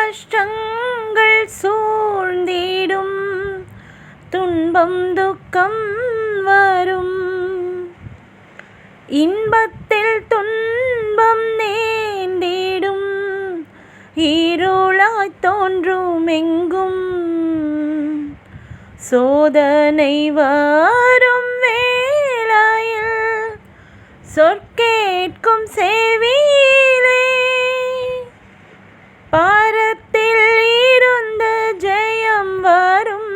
கஷ்டங்கள் சூழ்ந்திடும், துன்பம் துக்கம் வரும். இன்பத்தில் துன்பம் நேர்ந்திடும், இருளாய் தோன்றும் எங்கும். சோதனை வரும் வேளையில் சொற்கேட்கும் செவியிலே, பாரத்தில் இருந்து ஜெயம் வரும்.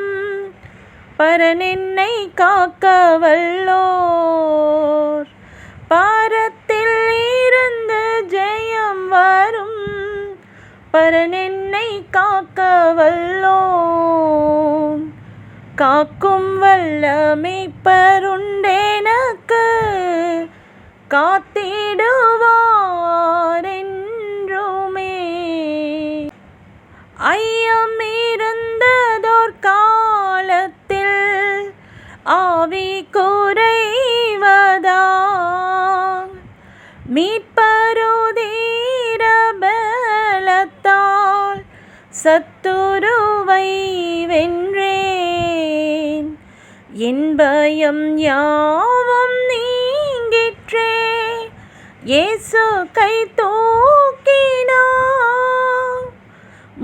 பரன் என்னை காக்க வல்லோர், பாரத்தில் இருந்து ஜெயம் வரும். பரன் என்னை காக்க வல்லோர். காக்கும் வல்ல மீட்பருண்டெனக்கு, காத்திடுவார் என்றுமே. ஐயம் இருந்ததோர் காலத்தில் ஆவி குறைவதால், மீட்பருதீர பலத்தால் சத்துருவை வென்றேன். என் பயம் யாவும் நீங்கிற்றே, இயேசு கை தூக்கினார்.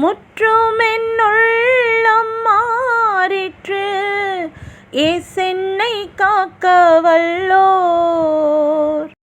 முற்றும் என் உள்ளம் மாறிற்று, இயேசு என்னை காக்க வல்லோர்.